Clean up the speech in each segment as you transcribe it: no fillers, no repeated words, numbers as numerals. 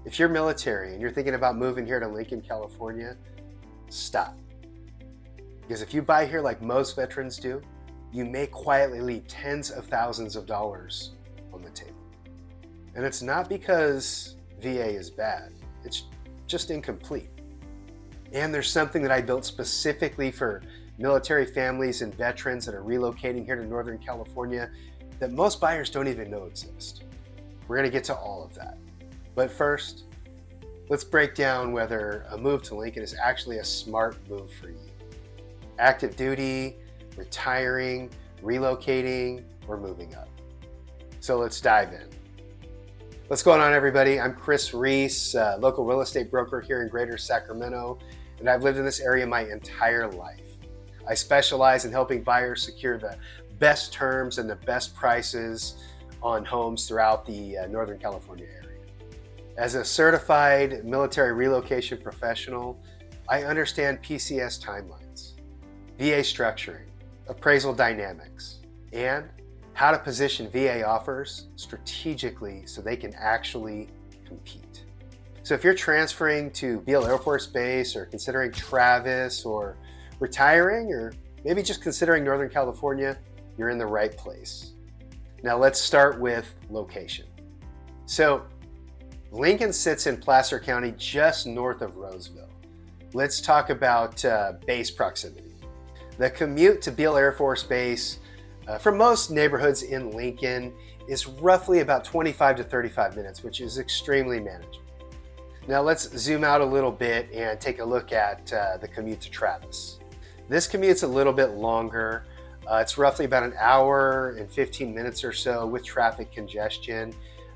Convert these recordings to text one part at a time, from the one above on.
If you're military and you're thinking about moving here to Lincoln, California, stop. Because if you buy here like most veterans do, you may quietly leave tens of thousands of dollars on the table. And it's not because VA is bad, it's just incomplete. And there's something that I built specifically for military families and veterans that are relocating here to Northern California that most buyers don't even know exist. We're going to get to all of that. But first, let's break down whether a move to Lincoln is actually a smart move for you. Active duty, retiring, relocating, or moving up. So let's dive in. What's going on, everybody? I'm Reese, local real estate broker here in Greater Sacramento, and I've lived in this area my entire life. I specialize in helping buyers secure the best terms and the best prices on homes throughout the Northern California area. As a certified military relocation professional, I understand PCS timelines, VA structuring, appraisal dynamics, and how to position VA offers strategically so they can actually compete. So if you're transferring to Beale Air Force Base or considering Travis or retiring or maybe just considering Northern California, you're in the right place. Now let's start with location. So Lincoln sits in Placer County just north of Roseville. Let's talk about base proximity. The commute to Beale Air Force Base for most neighborhoods in Lincoln is roughly about 25 to 35 minutes, which is extremely manageable. Now let's zoom out a little bit and take a look at the commute to Travis. This commute's a little bit longer. It's roughly about an hour and 15 minutes or so with traffic congestion.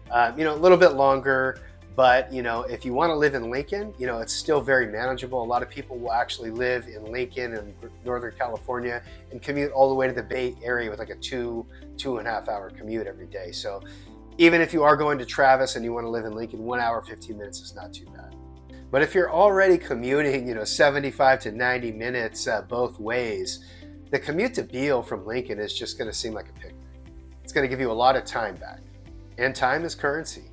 A little bit longer, but if you want to live in Lincoln, it's still very manageable. A lot of people will actually live in Lincoln and Northern California and commute all the way to the Bay Area with like a 2.5 hour commute every day. So even if you are going to Travis and you want to live in Lincoln, 1 hour, 15 minutes is not too bad. But if you're already commuting, 75 to 90 minutes both ways, the commute to Beale from Lincoln is just going to seem like a picnic. It's going to give you a lot of time back. And time is currency.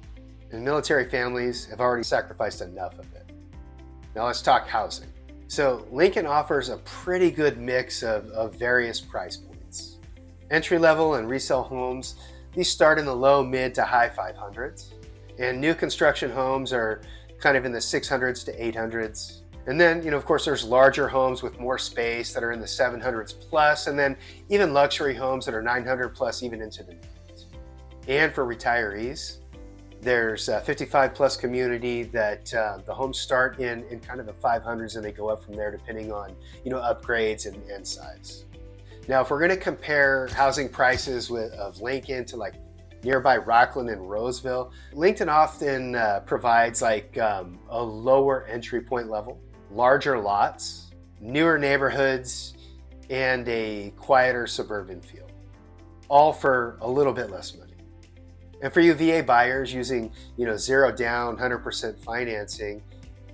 And military families have already sacrificed enough of it. Now let's talk housing. So Lincoln offers a pretty good mix of various price points. Entry-level and resale homes, these start in the low, mid to high 500s. And new construction homes are kind of in the 600s to 800s. And then, of course, there's larger homes with more space that are in the 700s plus, and then even luxury homes that are 900 plus, even into the millions. And for retirees, there's a 55 plus community that the homes start in kind of the 500s and they go up from there depending on, upgrades and size. Now, if we're going to compare housing prices of Lincoln to like nearby Rocklin and Roseville, Lincoln often provides like a lower entry point level, larger lots, newer neighborhoods, and a quieter suburban feel, all for a little bit less money. And for you VA buyers using, zero down, 100% financing,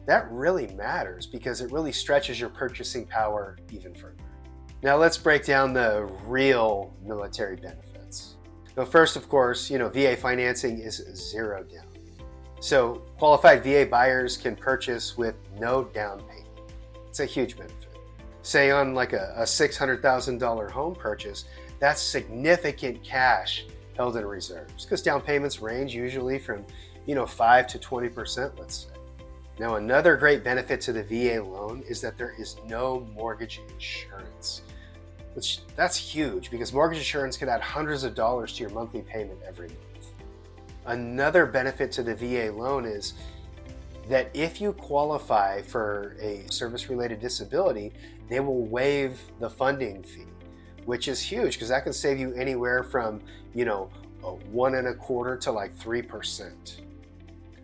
that really matters because it really stretches your purchasing power even further. Now let's break down the real military benefits. So first, of course, VA financing is zero down. So qualified VA buyers can purchase with no down payment. It's a huge benefit. Say on like a $600,000 home purchase, that's significant cash held in reserves because down payments range usually from 5 to 20%, let's say. Now another great benefit to the VA loan is that there is no mortgage insurance, which that's huge because mortgage insurance can add hundreds of dollars to your monthly payment every month. Another benefit to the VA loan is that if you qualify for a service-related disability, they will waive the funding fee, which is huge because that can save you anywhere from, a 1.25% to like 3%.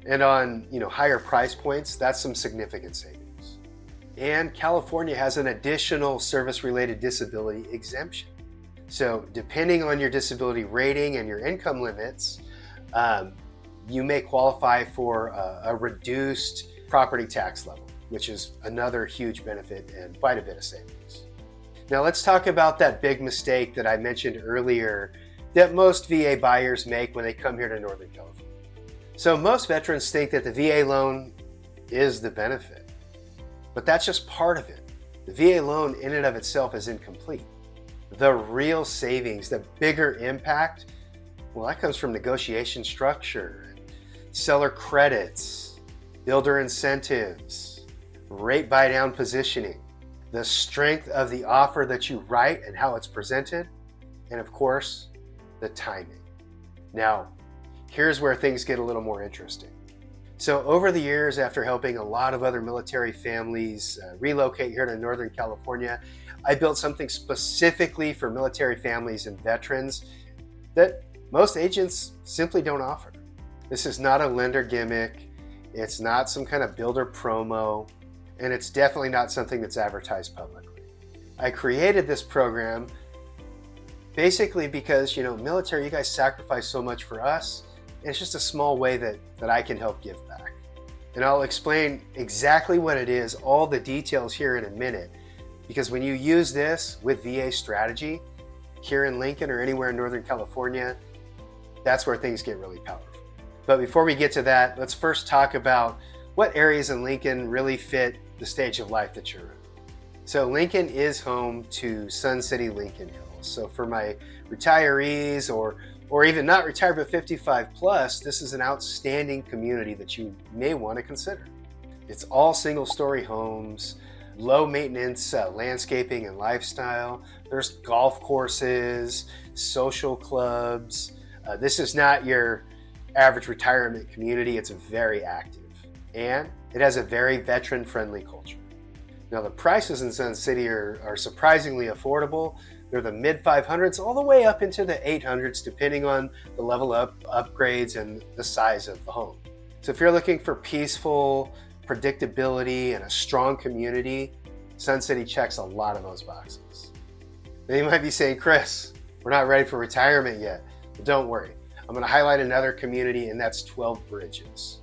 And on, higher price points, that's some significant savings. And California has an additional service-related disability exemption. So depending on your disability rating and your income limits, you may qualify for a reduced property tax level, which is another huge benefit and quite a bit of savings. Now let's talk about that big mistake that I mentioned earlier that most VA buyers make when they come here to Northern California. So most veterans think that the VA loan is the benefit, but that's just part of it. The VA loan in and of itself is incomplete. The real savings, the bigger impact, well, that comes from negotiation structure, seller credits, builder incentives, rate buy down positioning, the strength of the offer that you write and how it's presented, and of course, the timing. Now, here's where things get a little more interesting. So over the years, after helping a lot of other military families relocate here to Northern California, I built something specifically for military families and veterans that most agents simply don't offer. This is not a lender gimmick. It's not some kind of builder promo, and it's definitely not something that's advertised publicly. I created this program basically because, military, you guys sacrifice so much for us, and it's just a small way that I can help give back. And I'll explain exactly what it is, all the details here in a minute, because when you use this with VA strategy here in Lincoln or anywhere in Northern California, that's where things get really powerful. But before we get to that, let's first talk about what areas in Lincoln really fit the stage of life that you're in. So Lincoln is home to Sun City Lincoln Hills. So for my retirees or even not retired but 55 plus, this is an outstanding community that you may want to consider. It's all single-story homes, low maintenance landscaping and lifestyle. There's golf courses, social clubs. This is not your average retirement community. It's very active, and it has a very veteran-friendly culture. Now, the prices in Sun City are surprisingly affordable. They're the mid 500s all the way up into the 800s, depending on the level of upgrades and the size of the home. So if you're looking for peaceful predictability and a strong community, Sun City checks a lot of those boxes. Now you might be saying, Chris, we're not ready for retirement yet. Well, don't worry. I'm going to highlight another community, and that's 12 Bridges.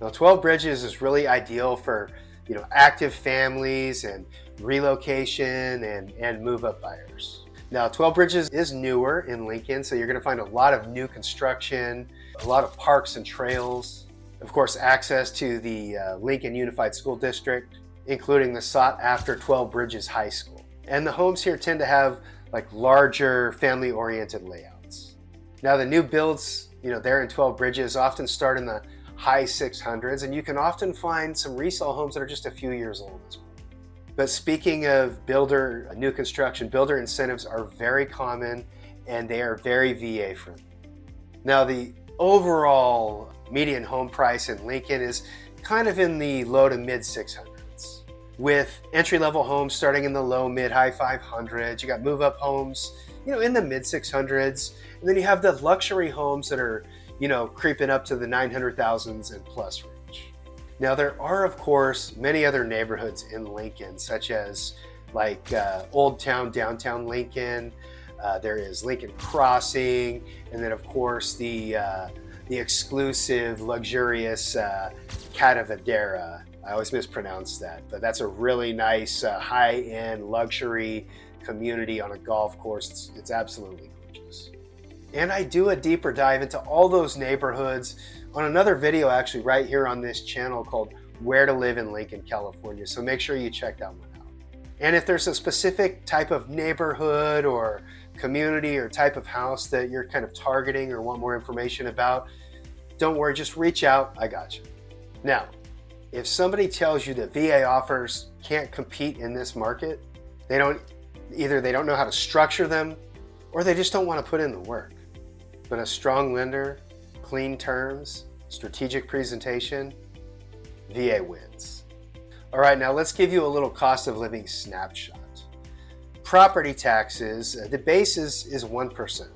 Now, 12 Bridges is really ideal for active families and relocation and move-up buyers. Now, 12 Bridges is newer in Lincoln, so you're going to find a lot of new construction, a lot of parks and trails, of course, access to the Lincoln Unified School District, including the sought-after 12 Bridges High School. And the homes here tend to have larger family-oriented layouts. Now, the new builds, there in 12 Bridges often start in the high 600s, and you can often find some resale homes that are just a few years old as well. But speaking of new construction, builder incentives are very common, and they are very VA friendly. Now, the overall median home price in Lincoln is kind of in the low to mid 600s, with entry-level homes starting in the low, mid, high 500s. You got move-up homes, in the mid 600s, and then you have the luxury homes that are creeping up to the 900,000s and plus range. Now, there are, of course, many other neighborhoods in Lincoln, such as Old Town, downtown Lincoln. There is Lincoln Crossing, and then, of course, the exclusive, luxurious Catavadera. I always mispronounce that, but that's a really nice, high-end luxury community on a golf course. It's absolutely gorgeous. And I do a deeper dive into all those neighborhoods on another video actually right here on this channel called Where to Live in Lincoln, California. So make sure you check that one out. And if there's a specific type of neighborhood or community or type of house that you're kind of targeting or want more information about, don't worry, just reach out. I got you. Now, if somebody tells you that VA offers can't compete in this market, either they don't know how to structure them or they just don't want to put in the work. But a strong lender, clean terms, strategic presentation, VA wins. All right, now let's give you a little cost of living snapshot. Property taxes, the base is 1%.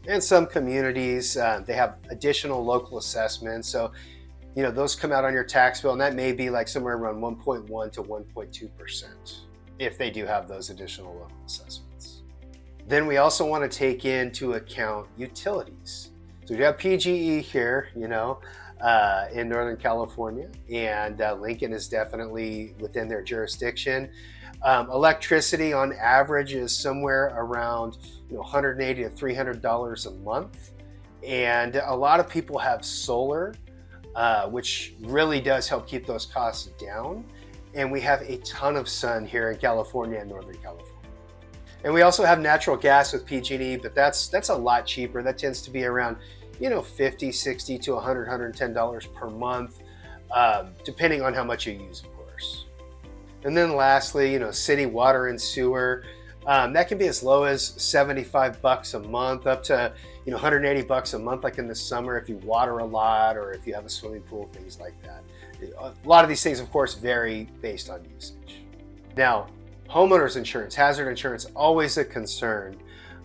In some communities, they have additional local assessments. So, those come out on your tax bill, and that may be somewhere around 1.1 to 1.2% if they do have those additional local assessments. Then we also want to take into account utilities. So we have PGE here, in Northern California, and Lincoln is definitely within their jurisdiction. Electricity on average is somewhere around $180 to $300 a month. And a lot of people have solar, which really does help keep those costs down. And we have a ton of sun here in California and Northern California. And we also have natural gas with PG&E, but that's a lot cheaper. That tends to be around, $50, $60 to $100, $110 per month, depending on how much you use, of course. And then lastly, city water and sewer. That can be as low as $75 a month, up to $180 a month, like in the summer if you water a lot or if you have a swimming pool, things like that. A lot of these things, of course, vary based on usage. Now, homeowners insurance, hazard insurance, always a concern.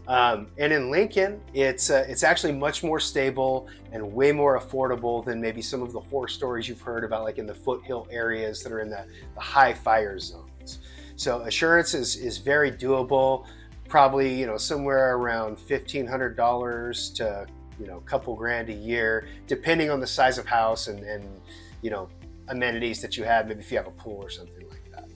And in Lincoln, it's actually much more stable and way more affordable than maybe some of the horror stories you've heard about, like in the foothill areas that are in the high fire zones. So assurance is very doable, probably somewhere around $1,500 to a couple grand a year, depending on the size of house and amenities that you have, maybe if you have a pool or something like that.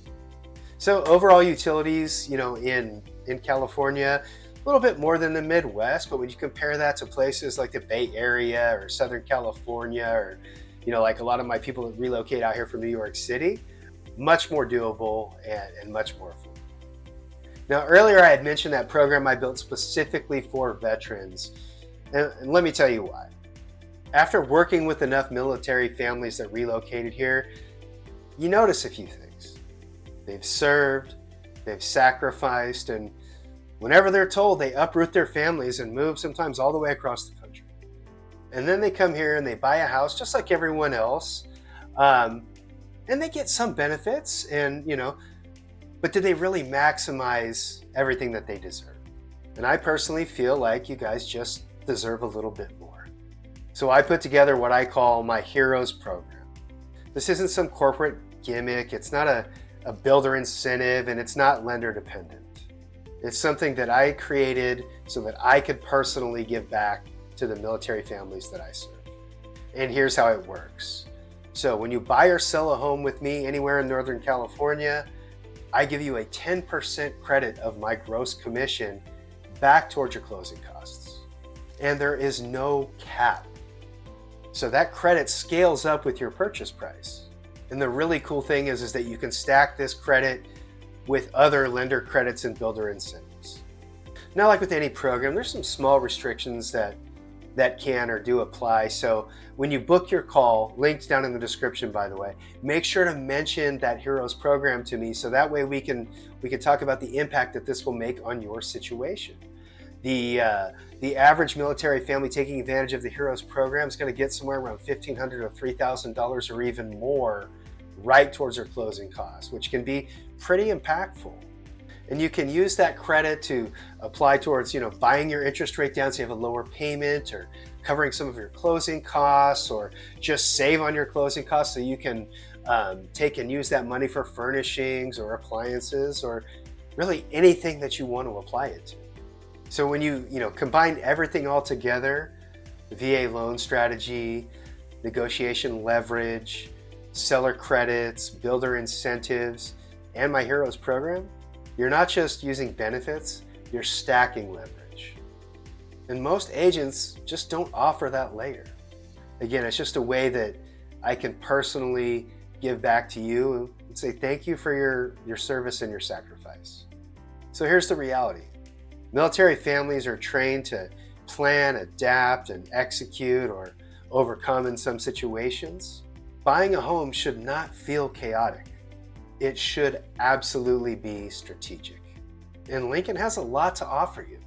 So overall utilities, in California, a little bit more than the Midwest, but when you compare that to places like the Bay Area or Southern California, or like a lot of my people that relocate out here from New York City, much more doable and much more affordable. Now, earlier I had mentioned that program I built specifically for veterans, and let me tell you why. After working with enough military families that relocated here, you notice a few things. They've served, they've sacrificed, and whenever they're told, they uproot their families and move sometimes all the way across the country. And then they come here and they buy a house just like everyone else. And they get some benefits, but do they really maximize everything that they deserve? And I personally feel like you guys just deserve a little bit more. So I put together what I call my Heroes program. This isn't some corporate gimmick. It's not a builder incentive, and it's not lender dependent. It's something that I created so that I could personally give back to the military families that I serve. And here's how it works. So when you buy or sell a home with me anywhere in Northern California, I give you a 10% credit of my gross commission back towards your closing costs. And there is no cap. So that credit scales up with your purchase price. And the really cool thing is that you can stack this credit with other lender credits and builder incentives. Now, like with any program, there's some small restrictions that can or do apply. So when you book your call, linked down in the description, by the way, make sure to mention that Heroes program to me, so that way we can talk about the impact that this will make on your situation. The average military family taking advantage of the Heroes program is going to get somewhere around $1,500 to $3,000 or even more right towards their closing costs, which can be pretty impactful. And you can use that credit to apply towards, buying your interest rate down so you have a lower payment, or covering some of your closing costs, or just save on your closing costs so you can take and use that money for furnishings or appliances, or really anything that you want to apply it to. So when you combine everything all together, the VA loan strategy, negotiation leverage, seller credits, builder incentives, and my Heroes program, you're not just using benefits, you're stacking leverage. And most agents just don't offer that layer. Again, it's just a way that I can personally give back to you and say thank you for your service and your sacrifice. So here's the reality. Military families are trained to plan, adapt, and execute, or overcome in some situations. Buying a home should not feel chaotic. It should absolutely be strategic. And Lincoln has a lot to offer you.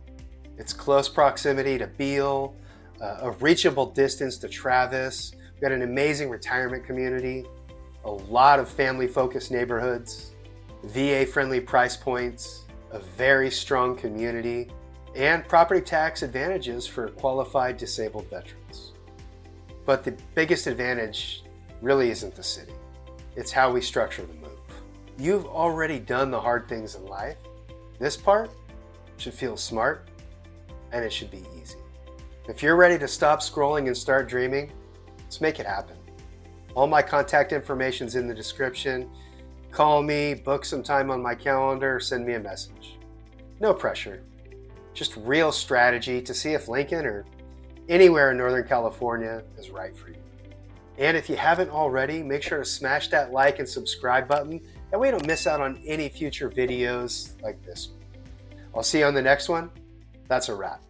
It's close proximity to Beale, a reachable distance to Travis. We've got an amazing retirement community, a lot of family-focused neighborhoods, VA-friendly price points, a very strong community, and property tax advantages for qualified disabled veterans. But the biggest advantage really isn't the city. It's how we structure the move. You've already done the hard things in life. This part should feel smart, and it should be easy. If you're ready to stop scrolling and start dreaming, let's make it happen. All my contact information's in the description. Call me, book some time on my calendar, send me a message. No pressure, just real strategy to see if Lincoln or anywhere in Northern California is right for you. And if you haven't already, make sure to smash that like and subscribe button. That way you don't miss out on any future videos like this one. I'll see you on the next one. That's a wrap.